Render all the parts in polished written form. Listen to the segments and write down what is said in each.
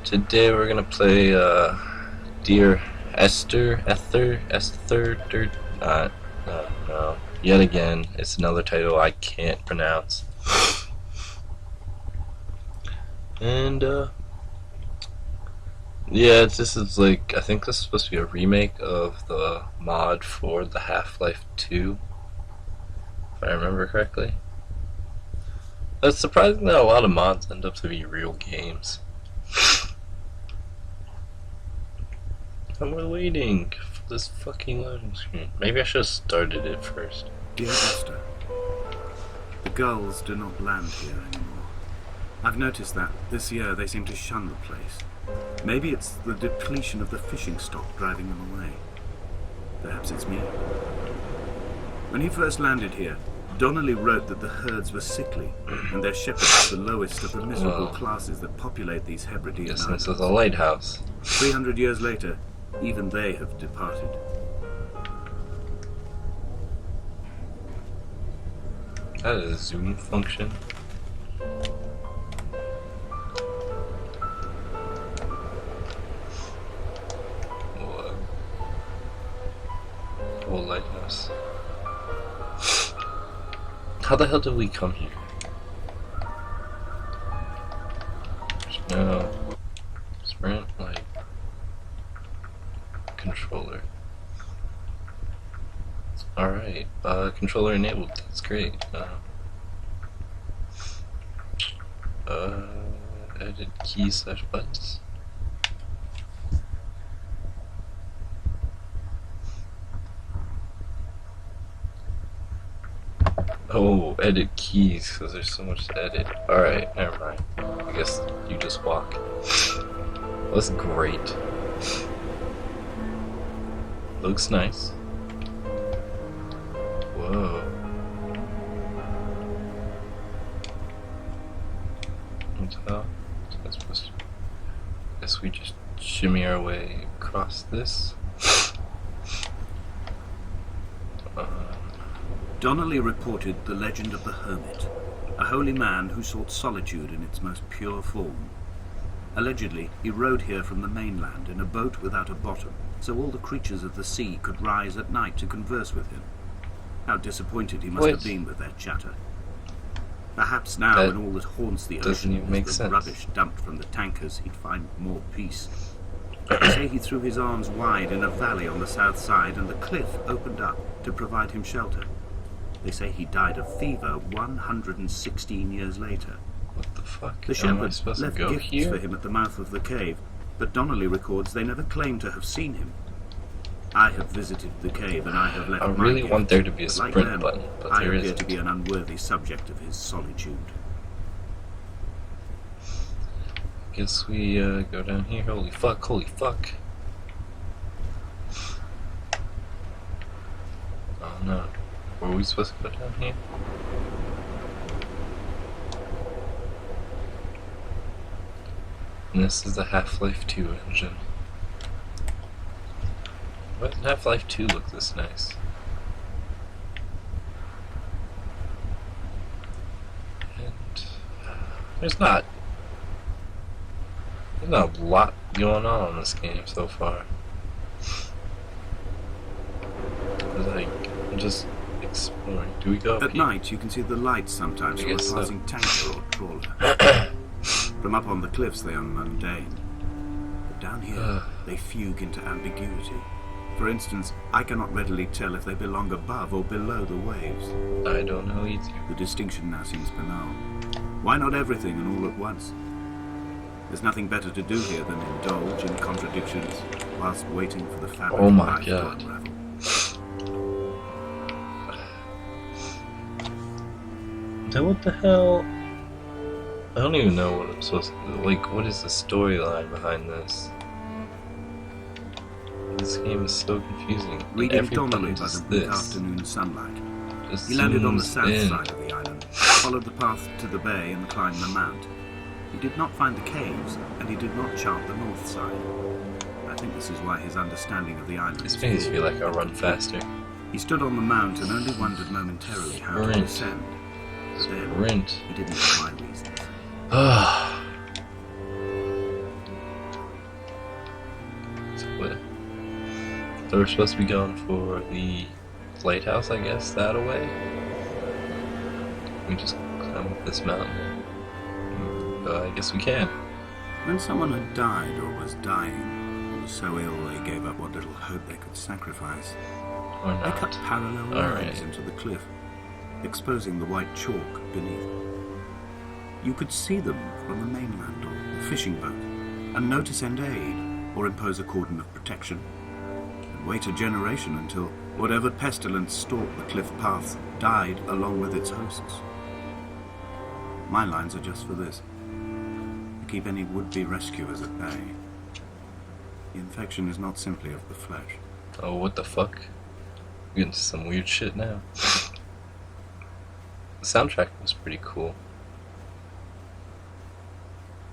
Today we're gonna play Dear Esther, no. Yet again, it's another title I can't pronounce. And yeah, this is like, I think this is supposed to be a remake of the mod for the Half-Life 2, if I remember correctly. It's surprising that a lot of mods end up to be real games. I'm waiting for this fucking loading screen. Maybe I should have started it first. Dear Esther, the gulls do not land here anymore. I've noticed that this year they seem to shun the place. Maybe it's the depletion of the fishing stock driving them away. Perhaps it's me. When he first landed here, Donnelly wrote that the herds were sickly, and their shepherds the lowest of the miserable classes that populate these Hebridean islands. This is a lighthouse. 300 years later, even they have departed. That is a zoom function. Whoa. Whole lighthouse. How the hell did we come here? There's no sprint light controller. Alright, controller enabled, that's great. Edit keys / buttons. Oh, edit keys, because there's so much to edit. Alright, never mind. I guess you just walk. That's great. Looks nice. Whoa. What's that? What's that supposed to be? I guess we just shimmy our way across this. Donnelly reported the legend of the hermit, a holy man who sought solitude in its most pure form. Allegedly, he rode here from the mainland in a boat without a bottom, so all the creatures of the sea could rise at night to converse with him. How disappointed he must have been with their chatter. Perhaps now, when all that haunts the ocean is the rubbish dumped from the tankers, he'd find more peace. They say he threw his arms wide in a valley on the south side, and the cliff opened up to provide him shelter. They say he died of fever 116 years later. What the fuck? The shepherds left gifts for him at the mouth of the cave, but Donnelly records they never claim to have seen him. I have visited the cave, and I have left I my really gift, want there to be a sprint like them, button, but I there appear isn't. to be an unworthy subject of his solitude. Guess we go down here. Holy fuck, holy fuck. Oh no. Were we supposed to go down here? And this is the Half-Life 2 engine. Why doesn't Half-Life 2 look this nice? And there's not a lot going on in this game so far. Like, I'm just exploring. Do we go up At here? night, you can see the lights sometimes from a guess so. passing tanker or trawler. From up on the cliffs, they are mundane. But down here, they fugue into ambiguity. For instance, I cannot readily tell if they belong above or below the waves. I don't know either. The distinction now seems banal. Why not everything and all at once? There's nothing better to do here than indulge in contradictions whilst waiting for the fabric Oh of my life God. to unravel. Then what the hell? I don't even know what I'm supposed to do. Like, what is the storyline behind this? This game is so confusing. Reading Donnelly Everybody by does the weak this. afternoon sunlight. Just He landed on the zooms south in. side of the island, followed the path to the bay and climbed the mount. He did not find the caves, and he did not chart the north side. I think this is why his understanding of the island This is makes me poor. feel like I'll run faster. He stood on the mount and only wondered momentarily how to Sprint. descend. But then, Sprint. he didn't have my reasons. So we're supposed to be going for the lighthouse, I guess, that away. We just climb up this mountain. I guess we can. When someone had died or was dying, or was so ill they gave up what little hope they could sacrifice, Or they not. cut parallel Alright. lines into the cliff, exposing the white chalk beneath. You could see them from the mainland or the fishing boat, and know to send aid or impose a cordon of protection, and wait a generation until whatever pestilence stalked the cliff paths died along with its hosts. My lines are just for this, to keep any would-be rescuers at bay. The infection is not simply of the flesh. Oh, what the fuck? We're getting some weird shit now. The soundtrack was pretty cool.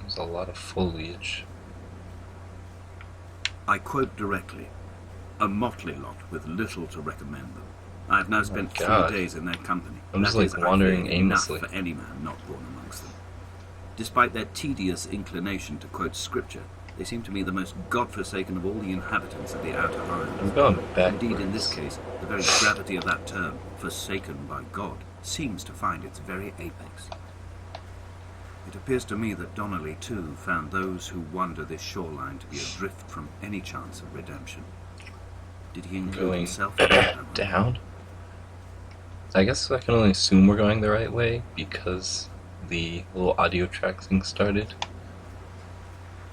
There's a lot of foliage. I quote directly, a motley lot with little to recommend them. I have now spent 3 God. days in their company. I'm just, That like, is, I wandering fear, enough aimlessly. for any man not born amongst them. Despite their tedious inclination to quote scripture, they seem to me the most godforsaken of all the inhabitants of the outer I'm islands. going backwards. Indeed, in this case, the very gravity of that term, forsaken by God, seems to find its very apex. It appears to me that Donnelly, too, found those who wander this shoreline to be adrift from any chance of redemption. Did he include Going himself in that? down? I guess I can only assume we're going the right way because the little audio track thing started.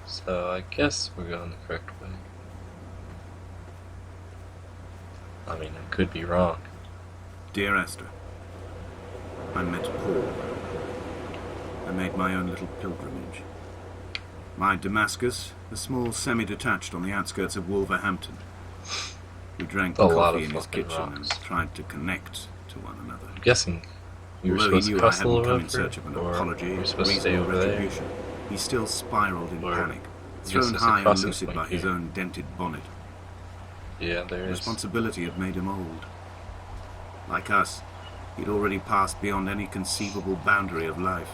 So I guess we're going the correct way. I mean, I could be wrong. Dear Esther, I met Paul. I made my own little pilgrimage. My Damascus, a small semi-detached on the outskirts of Wolverhampton. We drank A lot coffee of in his fucking kitchen rocks. and tried to connect to one another. I'm guessing we were Although he supposed to knew I cross the hadn't little come in river, search of an or apology we were or supposed to stay reasonable over there. retribution, he still spiraled in Or panic, I guess thrown there's a high and crossing lucid point by his here. own dented bonnet. Yeah, there is. Responsibility had made him old. Like us, he'd already passed beyond any conceivable boundary of life.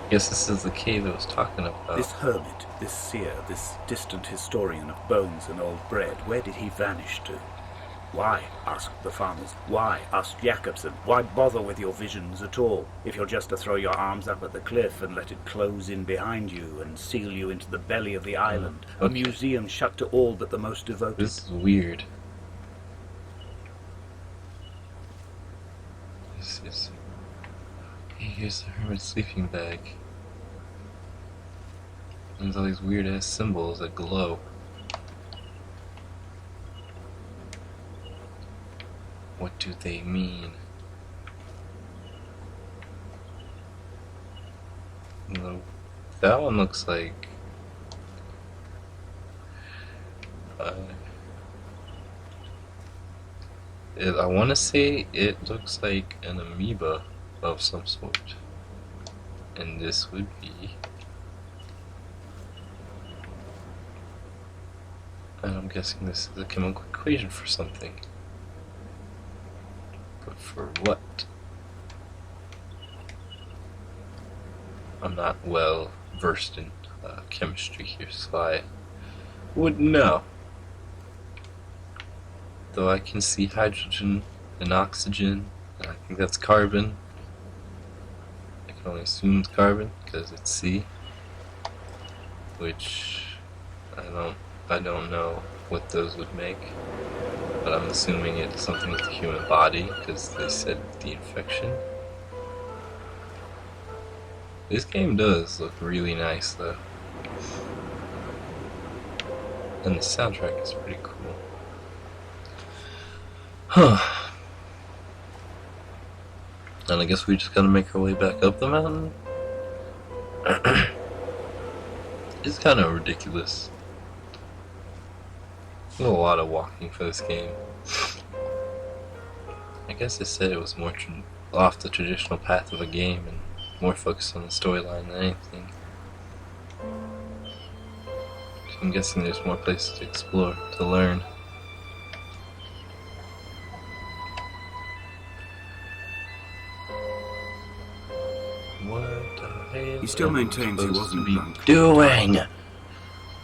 Guess this is the cave I was talking about. This hermit, this seer, this distant historian of bones and old bread, where did he vanish to? Why, asked the farmers. Why, asked Jacobson. Why bother with your visions at all, if you're just to throw your arms up at the cliff and let it close in behind you and seal you into the belly of the island, a okay. museum shut to all but the most devoted? This is weird. This is... Hey, here's the hermit's sleeping bag. There's all these weird ass symbols that glow. What do they mean? No, that one looks like... I want to say it looks like an amoeba of some sort. And this would be... And I'm guessing this is a chemical equation for something. But for what? I'm not well versed in chemistry here, so I wouldn't know. Though I can see hydrogen and oxygen, and I think that's carbon. I can only assume it's carbon because it's C, which I don't know what those would make, but I'm assuming it's something with the human body because they said the infection. This game does look really nice though, and the soundtrack is pretty cool. Huh. And I guess we just gotta make our way back up the mountain. It's kind of ridiculous. There's a lot of walking for this game. I guess they said it was more off the traditional path of a game and more focused on the storyline than anything. So I'm guessing there's more places to explore, to learn. What the hell He still am I maintains he supposed wasn't to be drunk. doing?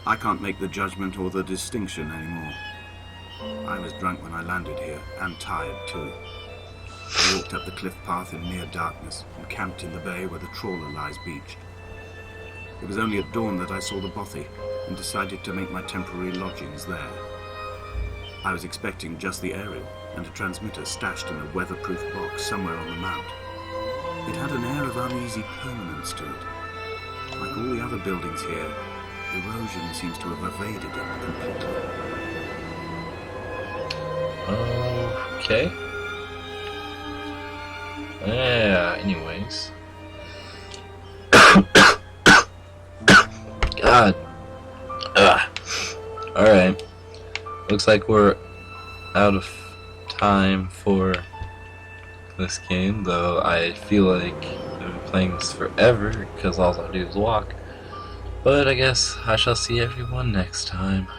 I can't make the judgment or the distinction anymore. I was drunk when I landed here, and tired too. I walked up the cliff path in near darkness and camped in the bay where the trawler lies beached. It was only at dawn that I saw the bothy and decided to make my temporary lodgings there. I was expecting just the aerial and a transmitter stashed in a weatherproof box somewhere on the mount. It had an air of uneasy permanence to it. Like all the other buildings here, erosion seems to have evaded it completely. Okay. Yeah, anyways. God. Alright. Looks like we're out of time for this game, though I feel like I've been playing this forever because all I do is walk. But I guess I shall see everyone next time.